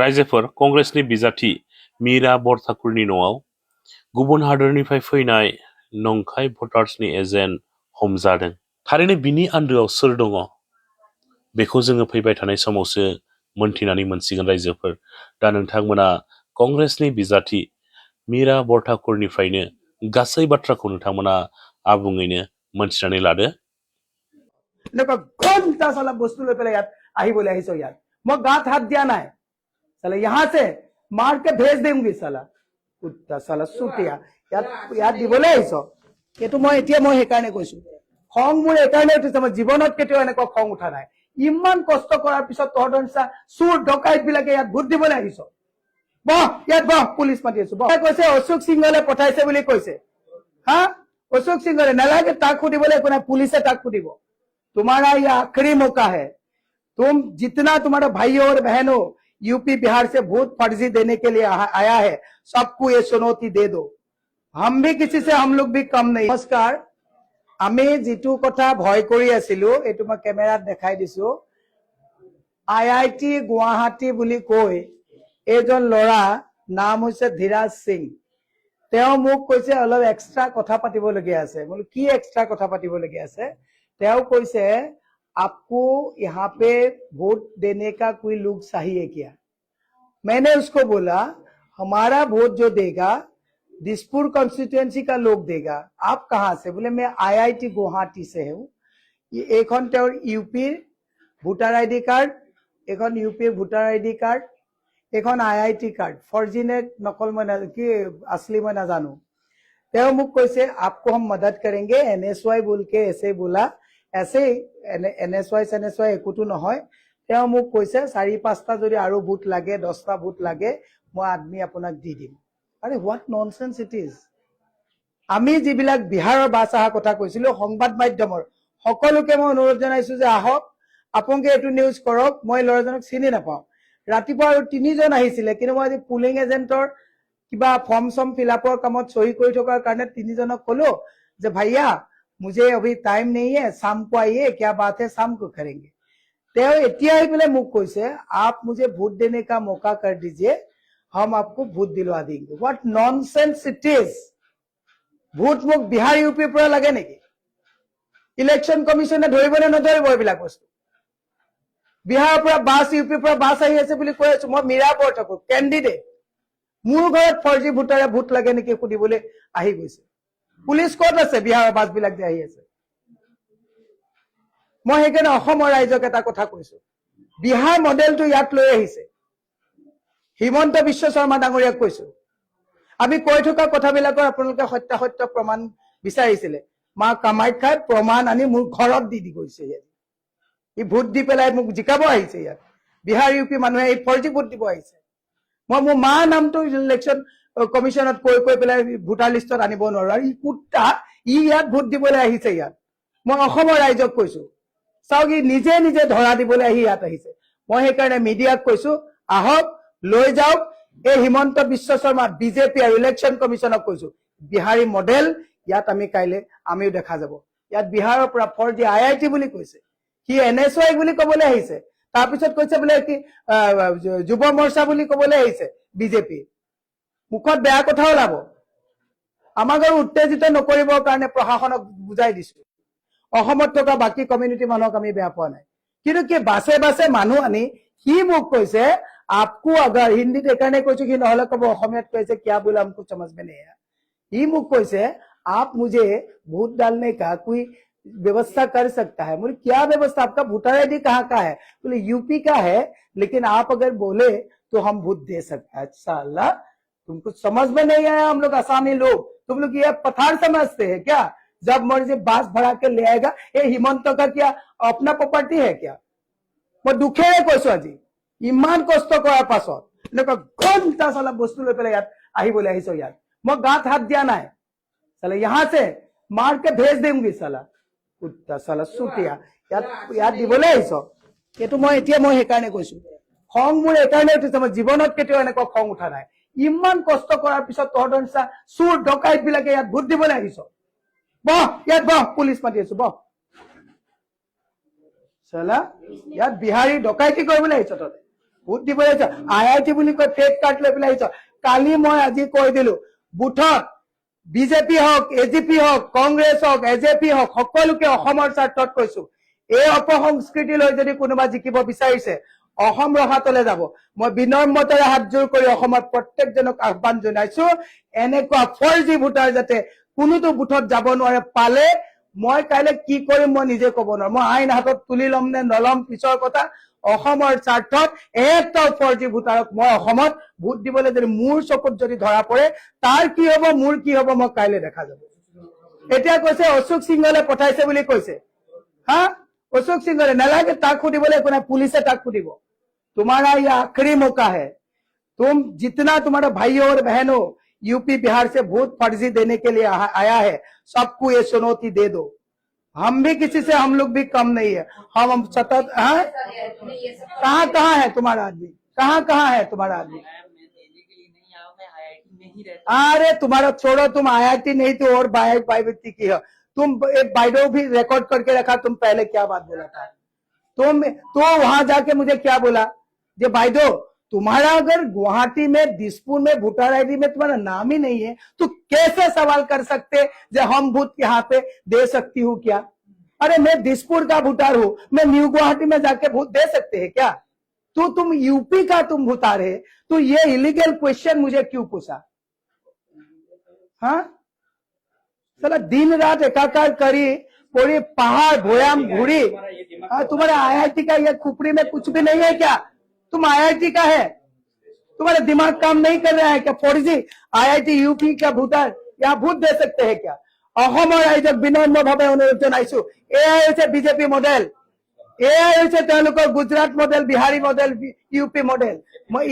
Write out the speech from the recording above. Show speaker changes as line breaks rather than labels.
रायजोफोर कंग्रेसनि बिजाथि मीरा बरठाकुरनि न'आव गुबुन हादोरनिफ्राय फैनाय नंखाय भटार्सनि एजेन्ट हमजादों। थारैनो बिनि आन्दोआव सोर दङ बेखौ जोङो फैबाय थानाय समावसो मोनथिनानै मोनसिगोन रायजोफोर। दा नोंथांमोना कंग्रेसनि बिजाथि मीरा बरठाकुरनिफ्रायनो गासै बाथ्राखौ नोंथांमोना आबुङैनो मोनथिनानै लादो।
घंटा साला बस्तु ले पहले यार आही बोले ऐसो यार मैं गात हाथ दिया ना है साला यहाँ से मार के भेज देंगी साला कुत्ता साला सुटिया यार यार दी बोले ऐसो ये तो मैं इतिया मैं हेकाने কৈছো খং মোৰ একাৰণে উঠিছে মই জীৱনত কেতিয়াও এনেকুৱা খং উঠা নাই ইমান কষ্ট কৰাৰ পিছত তহঁতৰ নিচিনা চুৰ ডকাইত বিলাকে ইয়াত ভোট দিবলৈ আহিছ বহ ইয়াত বহ পুলিচ মাতি আছো বহ কৈছে অশোক সিংহলে পঠাইছে বুলি কৈছে হা অশোক সিংহলে নালাগে তাক সুধিবলৈ একো নাই পুলিচে তাক সুধিব तुम्हारा ये आखिरी मौका है तुम जितना तुम्हारे भाइयों और बहनों यूपी बिहार से वोट फर्जी देने के लिए आया है सबको ये चुनौती दे दो हम भी किसी से हम लोग भी कम नहीं नमस्कार আমি যেটো কথা ভয় কৰি আছিলো এটো মই ক্যামেৰাত দেখাই দিছো আইআইটি গুৱাহাটী বুলি কই এজন লৰা নাম হৈছে ধীৰাজ সিং তেওঁ মোক কৈছে অলপ এক্সট্ৰা কথা পাতিবলগীয়া আছে মই কি এক্সট্ৰা কথা পাতিবলগীয়া আছে তেওঁ কৈছে आपको यहाँ पे वोट देने का कोई लोग चाहिए क्या मैंने उसको बोला हमारा वोट जो देगा दिसपुर कॉन्स्टिट्यूएंसी का लोग देगा आप कहां से बोले मैं आईआईटी गुवाहाटी से हूं ये एक यूपीर भोटार आईडी कार्ड एक यूपीर भोटार आईडी कार्ड एक आईआईटी कार्ड फर्जी ने नकल मैं कि असली मैं ना जानू তেওঁ মোক কৈছে आपको हम मदद करेंगे एनएसवाई बोल के ऐसे बोला ऐसे एनएसवाई एकूतो নহয় তেওঁ মোক কৈছে 4-5টা যদি আৰু ভোট লাগে 10টা ভোট লাগে মই আদমি আপোনাক দি দিম আরে হোয়াট ননসেন্স ইট ইজ আমি যিবিলাক বিহাৰৰ বাছ আহা কথা কৈছিলো সংবাদ মাধ্যমৰ সকলোকে মই অনুৰোধ জনাইছো যে আহক আপোনালোকে এটো নিউজ কৰক মই লৰাজনক চিনি নাপাওঁ ৰাতিপুৱা আৰু 3জন আহিছিলে কিন্তু মই পুলিং এজেন্টৰ কিবা फॉर्म सम फिलअपर कामत सही কৰি থকাৰ কাৰণে 3জনক কলো যে भैया मुझे अभी टाइम नहीं है शाम को आइए क्या बात है शाम को करेंगे तेव एतिया ही बोले मुख কৈছে आप मुझे वोट देने का मौका कर दीजिए हम आपको वोट दिलवा देंगे what nonsense it is vote मुख बिहार यूपी पर लगे नेকি इलेक्शन कमिशने ধৰিবনে নধৰিব এইবিলাক বস্তু বিহাৰৰ পৰা বাস यूपी পৰা বাস আহি আছে বুলি কৈ আছো মই মীৰা বৰঠাকুৰ ক্যান্ডিডেট মোৰ ঘৰত ফৰ্জি ভোটাৰে ভোট লাগে নেকি সুধিবলৈ আহি গৈছে পুলিচ কোড আছে বিহাৰৰ বাস বিলাক যে আহি আছে মই হেকানে অসমৰ ৰাইজক এটা কথা কৈছো বিহাৰ মডেলটো ইয়াত লৈ আহিছে হিমন্ত বিশ্ব শৰ্মা ডাঙৰীয়াক কৈছো আমি কৈ থকা কথাবিলাকৰ আপোনালোকে সত্য প্ৰমাণ বিচাৰিছিলে মা কামাখ্যাৰ প্ৰমাণ আনি মোৰ ঘৰত দি গৈছে ই ভোট দি পেলাই মোক জিকাব আহিছে ইয়াত বিহাৰ ইউপি মানুহে এই ফৰ্জি ভোট দিব আহিছে মই মোৰ মা নামটো ইলেকশন কমিশনত কৈ পেলাই ভোটাৰ লিষ্টত আনিব নোৱাৰো আৰু ই কুত্তা ই ইয়াত ভোট দিবলৈ আহিছে ইয়াত মই অসমৰ ৰাইজক কৈছো চাওগি নিজে নিজে ধৰা দিবলৈ আহি ইয়াত আহিছে মই হেকাৰণে মিডিয়াক কৈছো আহক লৈ যাওক এই হিমন্ত বিশ্ব শৰ্মা বিজেপি আৰু ইলেকশন কমিশনক কৈছো বিহাৰী মডেল ইয়াত আমি কাইলে আমিও দেখা যাব ইয়াত বিহাৰৰ পৰা ফৰ্জি আইআইটি বুলি কৈছে কি এনএসওয়াই বুলি কবলৈ আহিছে তাৰ পিছত কৈছে বলে কি যুৱ মৰ্চা বুলি কবলৈ আহিছে বিজেপি মুখত বেয়া কথা ওলাব আমাক উত্তেজিত নকৰিবৰ কাৰণে প্ৰশাসনক বুজাই দিছো অসমত থকা বাকি কমিউনিটি মানুহক আমি বেয়া পোৱা নাই কিন্তু কি বাসে বাসে মানুহ আনি কি মোক কৈছে आपको अगर हिंदी एकाने কৈছো কি নহলে কব অসমীয়াত কৈছে क्या बोला हमको समझ में नहीं आया ये मुख কৈছে आप मुझे वोट डालने का कोई व्यवस्था कर सकता है मुझे क्या व्यवस्था आपका वोटर आईडी कहाँ का है बोले यूपी का है लेकिन आप अगर बोले तो हम वोट दे सकते हैं अच्छा अल्लाह तुमको समझ में नहीं आया हम लोग आसामी लोग तुम लोग ये पथार समझते हैं क्या जब मर्जी बास भरा के ले आएगा ये हिमंत का क्या अपना प्रॉपर्टी है क्या मैं दुखे কৈছো আজি ইমান কষ্ট কৰাৰ পাছত এনেকুৱা ঘন্টা সালা বস্তু লৈ পেলাই ইয়াত আহিবলৈ আহিছো ইয়াত মই গাত হাত দিয়া নাই साला यहाँ से मार के भेज देंगी साला कुत्ता साला सुटिया याद দিবলৈ আহিছো এটো মই এতিয়া মই হেকাৰণে কৈছো খং মোৰ একাৰণে উঠিছে মই জীৱনত কেতিয়াও এনেকুৱা খং উঠা নাই ইমান কষ্ট কৰাৰ পিছত তহঁতৰ নিচিনা চুৰ ডকাইত বিলাকে ইয়াত ভোট দিবলৈ আহিছো বহ ইয়াত বহ পুলিচ মাতি আছো বহ साला यात बिहारी डकायती কৰিবলৈ আহিছ তহঁতে ভোট দিবলৈ আহিছ IIT বুলি কৈ ফেক কাৰ্ড লৈ পেলাই আহিছ কালি মই আজি কৈ দিলো বুথত বিজেপি হওক এজিপি হওক কংগ্ৰেছ হওক এজেপি হওক সকলোকে অসমৰ স্বাৰ্থত কৈছো এই অপসংস্কৃতি লৈ যদি কোনোবা জিকিব বিচাৰিছে অসম ৰহাতলৈ যাব মই বিনম্ৰতাৰে হাতজোৰ কৰি অসমৰ প্ৰত্যেকজনক আহ্বান জনাইছো এনেকুৱা 4G ভোটাৰ যাতে কোনোটো বুথত যাব নোৱাৰে পালে মই কাইলে কি কৰিম মই নিজে ক'ব নোৱাৰো মই আইন হাতত তুলি লম নে নলম পিছৰ কথা অসমৰ স্বাৰ্থত এটা 4G ভোটাৰক মই অসমত ভোট দিবলৈ যদি মোৰ চকুত যদি ধৰা পৰে তাৰ কি হ'ব মোৰ কি হ'ব মই কাইলে দেখা যাব এতিয়া কৈছে অশোক সিংহলে পঠাইছে বুলি কৈছে হা अशोक सिंह ने नालागे ताक खुदिबले कोना पुलिस ताक खुदिब तुम्हारा ये आखिरी मौका है तुम जितना तुम्हारा भाइयों और बहनों यूपी बिहार से वोट फर्जी देने के लिए आया है सबको ये चुनौती दे दो हम भी किसी से हम लोग भी कम नहीं है हम सतत कहाँ है तुम्हारा आदमी कहाँ है तुम्हारा आदमी अरे तुम्हारा छोड़ो तुम IIT नहीं तो और व्यक्ति की है तुम एक बाइडो भी रिकॉर्ड करके रखा तुम पहले क्या बात बोला था तुम तो वहां जाके मुझे क्या बोला जे बाइडो तुम्हारा अगर गुवाहाटी में दिसपुर में वोटर ID में तुम्हारा नाम ही नहीं है तो कैसे सवाल कर सकते जो हम वोट यहाँ पे दे सकती हूँ क्या अरे मैं दिसपुर का वोटर हूँ मैं न्यू गुवाहाटी में जाके वोट दे सकते हैं क्या तो तुम यूपी का तुम वोटर है तो ये इलीगल क्वेश्चन मुझे क्यों पूछा हाँ चला दिन रात एकाकार करी पूरी पहाड़ भोयाम घूरी तुम्हारे IIT का ये खुपड़ी में कुछ भी नहीं है क्या तुम IIT का है तुम्हारे दिमाग काम नहीं कर रहा है क्या 4G IIT यूपी का भूटान यहाँ भूत दे सकते हैं क्या অসমৰ ৰাইজক বিনম্ৰভাৱে অনুৰোধ জনাইছো এয়াই হৈছে বিজেপি মডেল এয়াই হৈছে তেওঁলোকৰ Gujarat model Bihari model UP model মই